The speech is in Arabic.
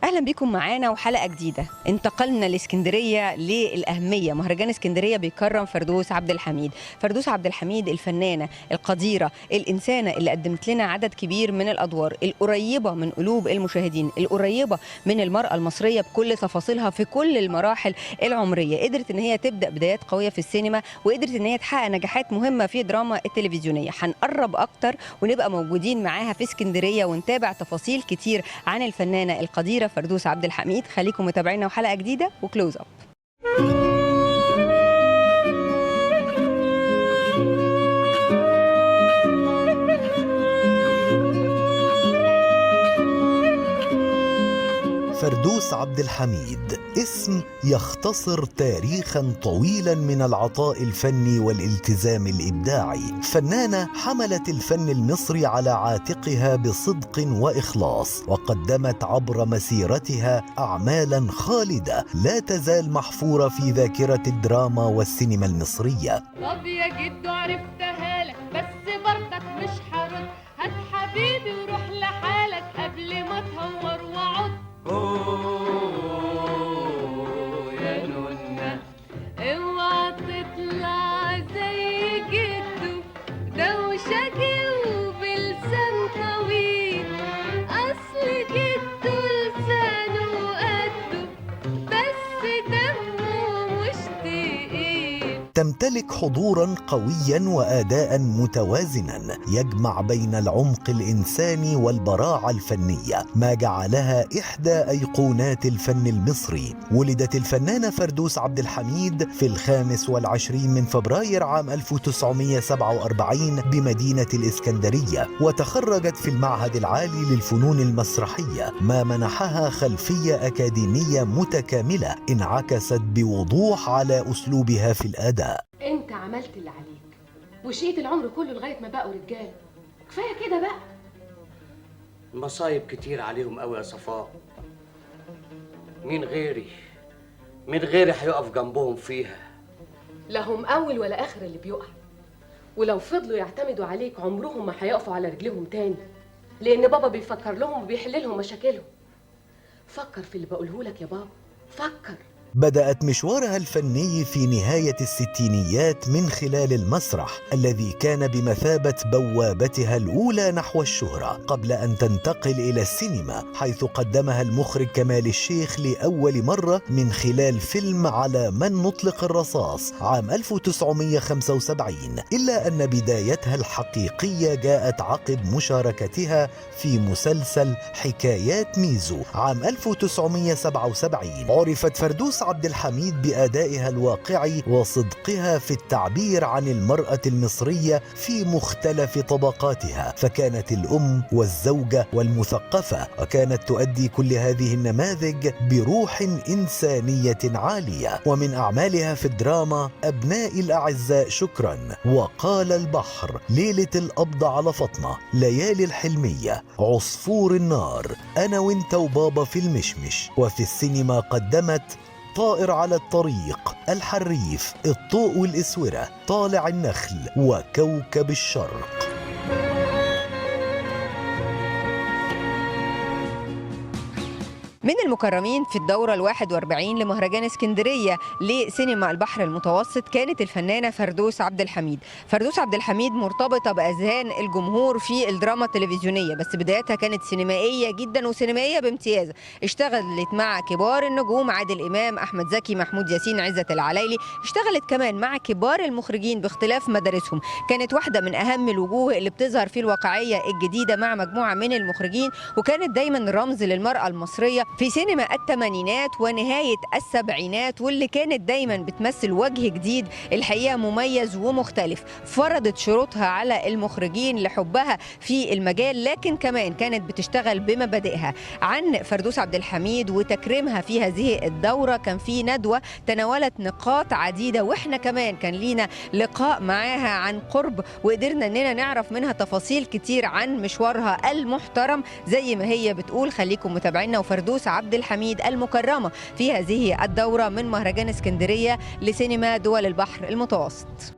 اهلا بكم معانا وحلقه جديده. انتقلنا لاسكندريه للاهميه. مهرجان اسكندريه بيكرم فردوس عبد الحميد. فردوس عبد الحميد الفنانه القديره، الانسانه اللي قدمت لنا عدد كبير من الادوار القريبه من قلوب المشاهدين، القريبه من المراه المصريه بكل تفاصيلها في كل المراحل العمريه. قدرت ان هي تبدا بدايات قويه في السينما، وقدرت ان هي تحقق نجاحات مهمه في الدراما التلفزيونيه. هنقرب اكتر ونبقى موجودين معاها في اسكندريه ونتابع تفاصيل كتير عن الفنانه القديره فردوس عبد الحميد. خليكم متابعينا وحلقه جديده وكلوز اب. فردوس عبد الحميد اسم يختصر تاريخا طويلا من العطاء الفني والالتزام الإبداعي. فنانة حملت الفن المصري على عاتقها بصدق وإخلاص، وقدمت عبر مسيرتها أعمالا خالدة لا تزال محفورة في ذاكرة الدراما والسينما المصرية. طب يا جدو عرفتها لك، بس برضك مش هرد. هات حبيبي وروح لحالك قبل ما تهور وعد. يا نونا اوعى تطلع زي جدو، ده وشكي وبلسان طويل. اصل جدو لسانه قده، بس دمه مش تقيل. تمتلك حضورا قويا واداء متوازنا يجمع بين العمق الانساني والبراعه الفنيه، ما جعلها احدى ايقونات الفن المصري. ولدت الفنانه فردوس عبد الحميد في 25 من فبراير عام 1947 بمدينه الاسكندريه، وتخرجت في المعهد العالي للفنون المسرحيه، ما منحها خلفيه اكاديميه متكامله انعكست بوضوح على اسلوبها في الاداء. انت عملت اللي عليك وشقيت العمر كله لغايه ما بقوا رجاله. كفايه كده بقى. المصايب كتير عليهم قوي يا صفاء. مين غيري هيقف جنبهم فيها؟ لا هم اول ولا اخر اللي بيقع، ولو فضلوا يعتمدوا عليك عمرهم ما هيقفوا على رجليهم تاني، لان بابا بيفكر لهم وبيحل لهم مشاكلهم. فكر في اللي بقوله لك يا بابا، فكر. بدأت مشوارها الفني في نهاية الستينيات من خلال المسرح الذي كان بمثابة بوابتها الأولى نحو الشهرة، قبل أن تنتقل إلى السينما، حيث قدمها المخرج كمال الشيخ لأول مرة من خلال فيلم على من نطلق الرصاص عام 1975. إلا أن بدايتها الحقيقية جاءت عقب مشاركتها في مسلسل حكايات ميزو عام 1977. عرفت فردوس عبد الحميد بأدائها الواقعي وصدقها في التعبير عن المرأة المصرية في مختلف طبقاتها، فكانت الأم والزوجة والمثقفة، وكانت تؤدي كل هذه النماذج بروح إنسانية عالية. ومن أعمالها في الدراما أبنائي الأعزاء شكرا، وقال البحر، ليلة القبض على فاطمة، ليالي الحلمية، عصفور النار، أنا وانت وبابا في المشمش. وفي السينما قدمت طائر على الطريق، الحريف، الضوء والإسورة، طالع النخل، وكوكب الشرق. من المكرمين في الدورة 41 لمهرجان اسكندرية لسينما البحر المتوسط كانت الفنانة فردوس عبد الحميد. فردوس عبد الحميد مرتبطة بأذهان الجمهور في الدراما التلفزيونية، بس بدايتها كانت سينمائية جدا وسينمائية بامتياز. اشتغلت مع كبار النجوم عادل إمام، أحمد زكي، محمود ياسين، عزت العلايلي. اشتغلت كمان مع كبار المخرجين باختلاف مدارسهم. كانت واحدة من أهم الوجوه اللي بتظهر في الواقعية الجديدة مع مجموعة من المخرجين، وكانت دايما رمز للمرأة المصرية في سينما الثمانينات ونهاية السبعينات، واللي كانت دايما بتمثل وجه جديد الحقيقة مميز ومختلف. فرضت شروطها على المخرجين لحبها في المجال، لكن كمان كانت بتشتغل بمبادئها. عن فردوس عبد الحميد وتكريمها في هذه الدورة كان في ندوة تناولت نقاط عديدة، واحنا كمان كان لينا لقاء معاها عن قرب، وقدرنا اننا نعرف منها تفاصيل كتير عن مشوارها المحترم زي ما هي بتقول. خليكم متابعينا. وفردوس عبد الحميد المكرمة في هذه الدورة من مهرجان اسكندرية لسينما دول البحر المتوسط.